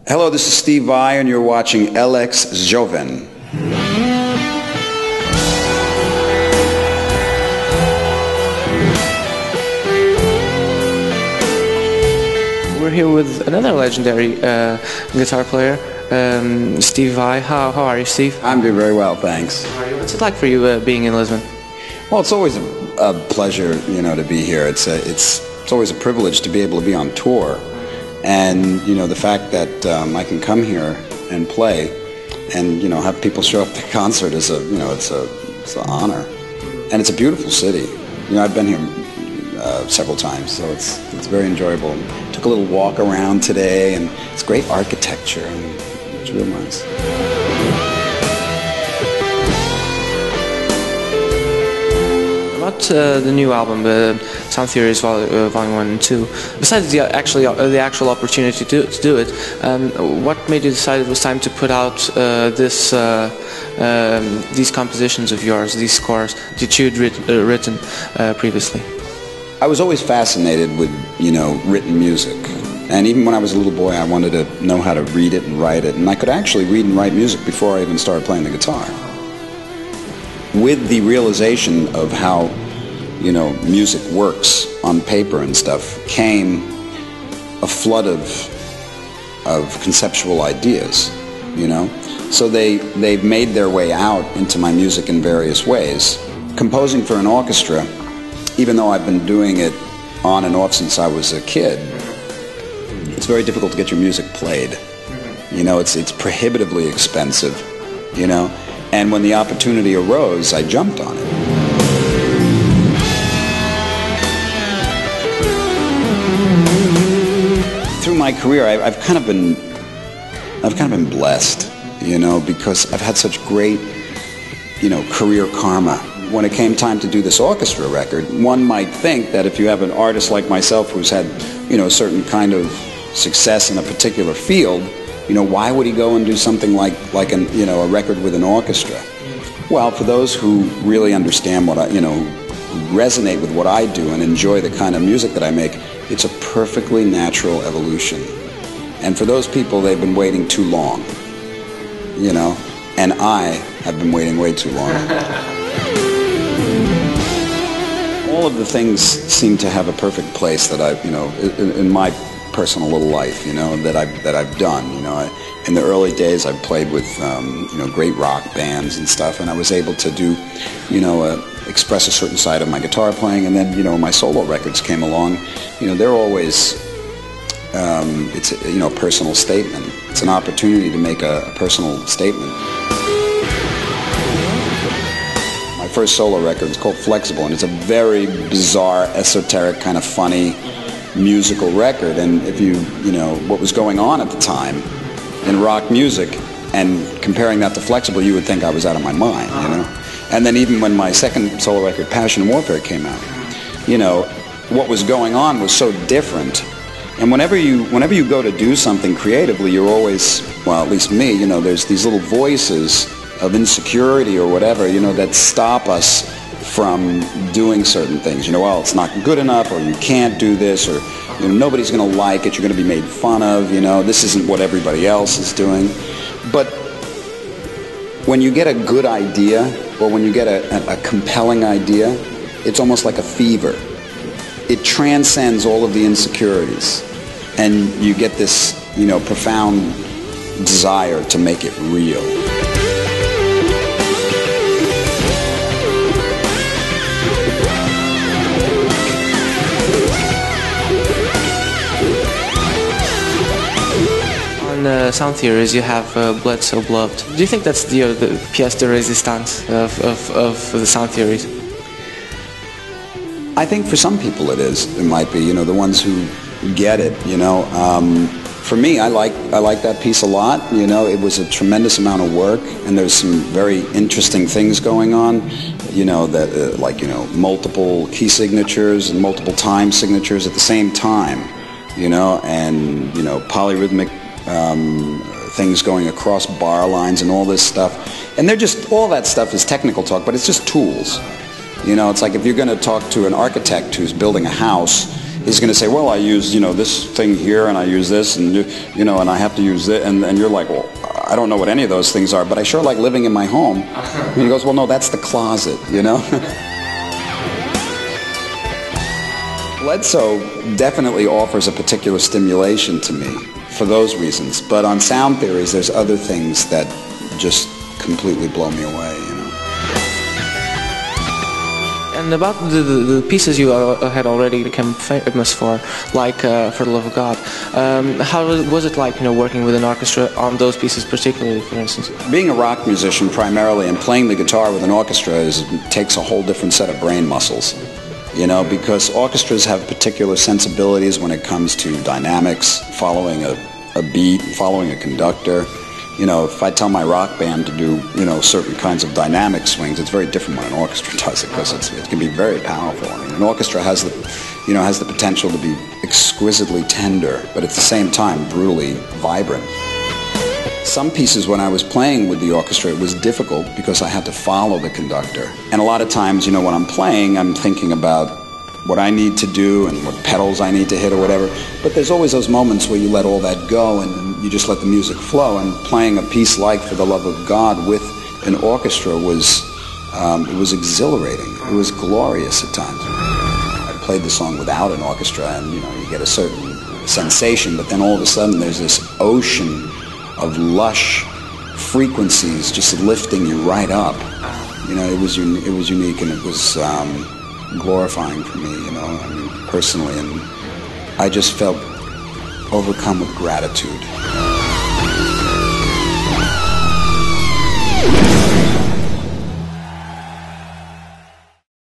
Hello, this is Steve Vai, and you're watching lxjovem. We're here with another legendary guitar player, Steve Vai. How are you, Steve? I'm doing very well, thanks. What's it like for you being in Lisbon? Well, it's always a pleasure, to be here. It's always a privilege to be able to be on tour, and the fact that I can come here and play, and have people show up to the concert is it's an honor, and it's a beautiful city. I've been here several times, so it's very enjoyable. Took a little walk around today, and it's great architecture, and it's real nice. About the new album, Sound Theories Volume 1 and 2, besides the actual opportunity to do it, what made you decide it was time to put out these compositions of yours, these scores that you'd written previously? I was always fascinated with, written music. And even when I was a little boy, I wanted to know how to read it and write it. And I could actually read and write music before I even started playing the guitar. With the realization of how, music works on paper and stuff, came a flood of conceptual ideas, So they've made their way out into my music in various ways. Composing for an orchestra, even though I've been doing it on and off since I was a kid, it's very difficult to get your music played. It's prohibitively expensive, and when the opportunity arose, I jumped on it. Through my career, I've kind of been blessed, because I've had such great, career karma. When it came time to do this orchestra record, one might think that if you have an artist like myself who's had, a certain kind of success in a particular field, why would he go and do something like a record with an orchestra? Well, for those who really understand what I, who resonate with what I do and enjoy the kind of music that I make, it's a perfectly natural evolution. And for those people, they've been waiting too long, and I have been waiting way too long. All of the things seem to have a perfect place that I've, in my personal little life, that I've done. In the early days, I played with, great rock bands and stuff, and I was able to do, express a certain side of my guitar playing. And then, when my solo records came along, they're always, it's a personal statement. It's an opportunity to make a personal statement. My first solo record is called Flexible, and it's a very bizarre, esoteric, kind of funny musical record. And if what was going on at the time in rock music, and comparing that to Flexible, you would think I was out of my mind, And then even when my second solo record, Passion and Warfare, came out, what was going on was so different. And whenever you go to do something creatively, you're always, well, at least me, there's these little voices of insecurity or whatever, that stop us from doing certain things. Well, it's not good enough, or you can't do this, or nobody's going to like it, you're going to be made fun of, this isn't what everybody else is doing. But when you get a good idea, or when you get a compelling idea, it's almost like a fever. It transcends all of the insecurities, and you get this, profound desire to make it real. Sound Theories, you have Blood So Beloved. Do you think that's the pièce de résistance of the Sound Theories? I think for some people it is. It might be, the ones who get it, For me, I like that piece a lot. It was a tremendous amount of work, and there's some very interesting things going on. Multiple key signatures and multiple time signatures at the same time. And polyrhythmic things going across bar lines and all this stuff. And all that stuff is technical talk, but it's just tools. It's like if you're going to talk to an architect who's building a house, is going to say, well, I use, this thing here, and I use this, and, and I have to use it, and you're like, well, I don't know what any of those things are, but I sure like living in my home. And he goes, well, no, that's the closet, Bledsoe definitely offers a particular stimulation to me for those reasons, but on sound theories, there's other things that just completely blow me away, And about the pieces you had already become famous for, like For the Love of God, how was it like, working with an orchestra on those pieces particularly, for instance? Being a rock musician primarily and playing the guitar with an orchestra takes a whole different set of brain muscles, because orchestras have particular sensibilities when it comes to dynamics, following a beat, following a conductor. If I tell my rock band to do, certain kinds of dynamic swings, it's very different when an orchestra does it, because it can be very powerful. I mean, an orchestra has the potential to be exquisitely tender, but at the same time brutally vibrant. Some pieces when I was playing with the orchestra, it was difficult because I had to follow the conductor. And a lot of times, when I'm playing, I'm thinking about what I need to do and what pedals I need to hit or whatever. But there's always those moments where you let all that go and you just let the music flow. And playing a piece like For the Love of God with an orchestra was exhilarating. It was glorious at times. I played the song without an orchestra, and you get a certain sensation, but then all of a sudden there's this ocean of lush frequencies just lifting you right up. It was unique, and it was glorifying for me, personally, and I just felt overcome with gratitude.